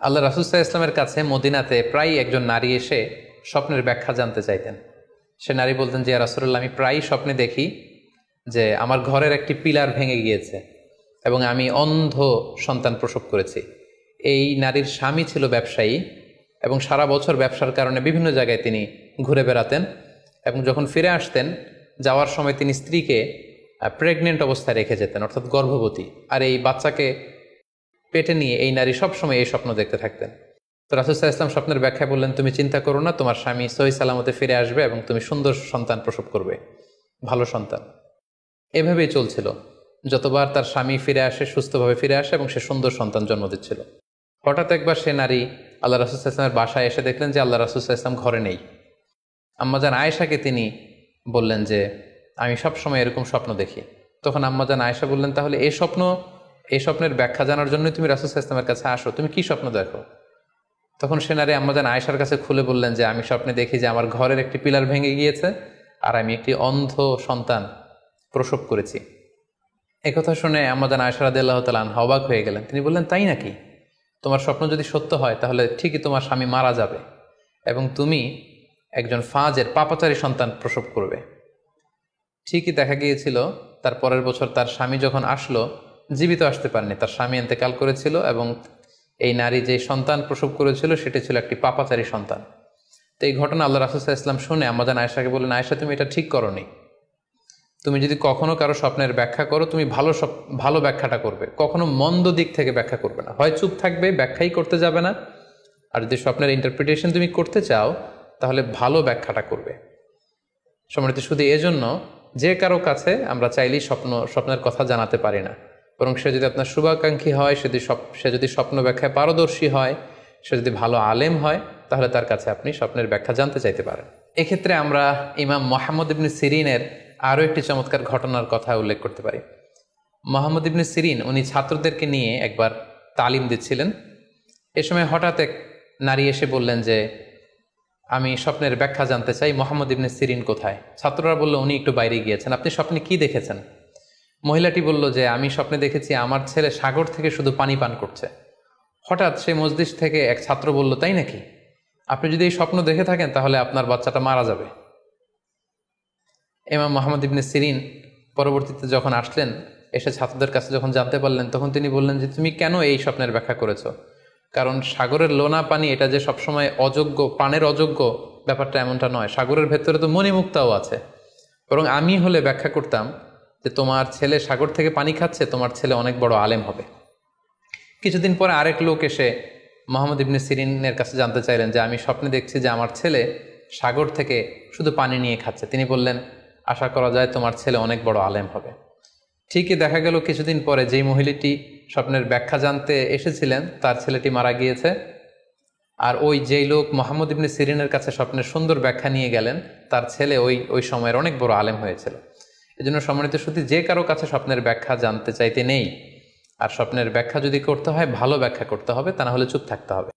আল্লাহ রাসূল সাল্লাল্লাহু আলাইহি ওয়াসাল্লামের কাছে মদিনাতে প্রায় একজন নারী এসে স্বপ্নের ব্যাখ্যা জানতে চাইতেন। সে নারী বলতেন যে, ইয়া রাসূলুল্লাহ, আমি প্রায়ই স্বপ্নে দেখি যে আমার ঘরের একটি পিলার ভেঙে গিয়েছে এবং আমি অন্ধ সন্তান প্রসব করেছি। এই নারীর স্বামী ছিল ব্যবসায়ী এবং সারা বছর ব্যবসার কারণে বিভিন্ন জায়গায় তিনি ঘুরে বেড়াতেন এবং যখন ফিরে আসতেন যাওয়ার সময় তিনি স্ত্রীকে প্রেগনেন্ট অবস্থায় রেখে যেতেন, অর্থাৎ গর্ভবতী। আর এই বাচ্চাকে পেটে নিয়ে এই নারী সবসময় এই স্বপ্ন দেখতে থাকতেন। তো রাসূল সাল্লাল্লাহু আলাইহি ওয়াসাল্লাম স্বপ্নের ব্যাখ্যা বললেন, তুমি চিন্তা করো না, তোমার স্বামী সহি সালামতে ফিরে আসবে এবং তুমি সুন্দর সন্তান প্রসব করবে, ভালো সন্তান। এভাবেই চলছিল। যতবার তার স্বামী ফিরে আসে, সুস্থভাবে ফিরে আসে এবং সে সুন্দর সন্তান জন্ম দিচ্ছিল। হঠাৎ একবার সে নারী আল্লাহ রাসূল সাল্লাল্লাহু আলাইহি ওয়াসাল্লামের বাসায় এসে দেখলেন যে আল্লাহ রাসূল সাল্লাল্লাহু আলাইহি ওয়াসাল্লাম ঘরে নেই। আম্মাজান আয়েশাকে তিনি বললেন যে, আমি সবসময় এরকম স্বপ্ন দেখি। তখন আম্মাজান আয়েশা বললেন, তাহলে এই স্বপ্নের ব্যাখ্যা জানার জন্যই তুমি রাসূল সাল্লাল্লাহু আলাইহি ওয়াসাল্লামের কাছে আসো, তুমি কি স্বপ্ন দেখো? তখন সে নারী আম্মাজান আয়েশার কাছে খুলে বললেন যে, আমি স্বপ্নে দেখি যে আমার ঘরের একটি পিলার ভেঙে গিয়েছে আর আমি একটি অন্ধ সন্তান প্রসব করেছি। একথা শুনে আম্মাজান আয়েশা রাদিয়াল্লাহু তাআলা আনহা অবাক হয়ে গেলেন। তিনি বললেন, তাই নাকি? তোমার স্বপ্ন যদি সত্য হয় তাহলে ঠিকই তোমার স্বামী মারা যাবে এবং তুমি একজন ফাজের পাপাচারী সন্তান প্রসব করবে। ঠিকই দেখা গিয়েছিল তার পরের বছর তার স্বামী যখন আসলো, জীবিত আসতে পারেনি, তার স্বামী ইন্তেকাল করেছিল এবং এই নারী যে সন্তান প্রসব করেছিল সেটি ছিল একটি পাপাচারী সন্তান। তো এই ঘটনা আল্লাহ রাসূল সাল্লাল্লাহু আলাইহি ওয়াসাল্লাম শুনে আম্মাজান আয়েশাকে বললেন, আয়েশা, তুমি এটা ঠিক করোনি। তুমি যদি কখনো কারো স্বপ্নের ব্যাখ্যা করো, তুমি ভালো ব্যাখ্যাটা করবে, কখনো মন্দ দিক থেকে ব্যাখ্যা করবে না। হয় চুপ থাকবে, ব্যাখ্যাই করতে যাবে না, আর যদি স্বপ্নের ইন্টারপ্রিটেশন তুমি করতে চাও তাহলে ভালো ব্যাখ্যাটা করবে। সম্মানিত, শুধু এজন্য যে কারো কাছে আমরা চাইলেই স্বপ্নের কথা জানাতে পারি না, বরং সে যদি আপনার শুভাকাঙ্ক্ষী হয়, সে যদি স্বপ্ন ব্যাখ্যায় পারদর্শী হয়, সে যদি ভালো আলেম হয়, তাহলে তার কাছে আপনি স্বপ্নের ব্যাখ্যা জানতে চাইতে পারেন। এক্ষেত্রে আমরা ইমাম মুহাম্মদ ইবনে সিরিনের আরও একটি চমৎকার ঘটনার কথা উল্লেখ করতে পারি। মুহাম্মদ ইবনে সিরিন উনি ছাত্রদেরকে নিয়ে একবার তালিম দিচ্ছিলেন। এ সময় হঠাৎ এক নারী এসে বললেন যে, আমি স্বপ্নের ব্যাখ্যা জানতে চাই, মুহাম্মদ ইবনে সিরিন কোথায়? ছাত্ররা বলল, উনি একটু বাইরে গিয়েছেন। আপনি স্বপ্নে কি দেখেছেন? মহিলাটি বলল যে, আমি স্বপ্নে দেখেছি আমার ছেলে সাগর থেকে শুধু পানি পান করছে। হঠাৎ সেই মজলিস থেকে এক ছাত্র বলল, তাই নাকি? আপনি যদি এই স্বপ্ন দেখে থাকেন তাহলে আপনার বাচ্চাটা মারা যাবে। ইমাম মুহাম্মদ ইবনে সিরিন পরবর্তীতে যখন আসলেন, এসে ছাত্রদের কাছে যখন জানতে পারলেন, তখন তিনি বললেন যে, তুমি কেন এই স্বপ্নের ব্যাখ্যা করেছো? কারণ সাগরের লোনা পানি এটা যে সবসময় অযোগ্য, পানের অযোগ্য, ব্যাপারটা এমনটা নয়। সাগরের ভেতরে তো মণিমুক্তাও আছে। বরং আমি হলে ব্যাখ্যা করতাম যে, তোমার ছেলে সাগর থেকে পানি খাচ্ছে, তোমার ছেলে অনেক বড় আলেম হবে। কিছুদিন পরে আরেক লোক এসে মুহাম্মদ ইবনে সিরিনের কাছে জানতে চাইলেন যে, আমি স্বপ্নে দেখছি যে আমার ছেলে সাগর থেকে শুধু পানি নিয়ে খাচ্ছে। তিনি বললেন, আশা করা যায় তোমার ছেলে অনেক বড় আলেম হবে। ঠিকই দেখা গেল কিছুদিন পরে যেই মহিলাটি স্বপ্নের ব্যাখ্যা জানতে এসেছিলেন তার ছেলেটি মারা গিয়েছে। আর যেই লোক মুহাম্মদ ইবনে সিরিনের কাছে স্বপ্নের সুন্দর ব্যাখ্যা নিয়ে গেলেন, তার ছেলে ওই সময়ের অনেক বড় আলেম হয়েছিল। এজন্য সম্মানিত শুধু যে কারো কাছে স্বপ্নের ব্যাখ্যা জানতে চাইতে নেই। আর স্বপ্নের ব্যাখ্যা যদি করতে হয়, ভালো ব্যাখ্যা করতে হবে, তা না হলে চুপ থাকতে হবে।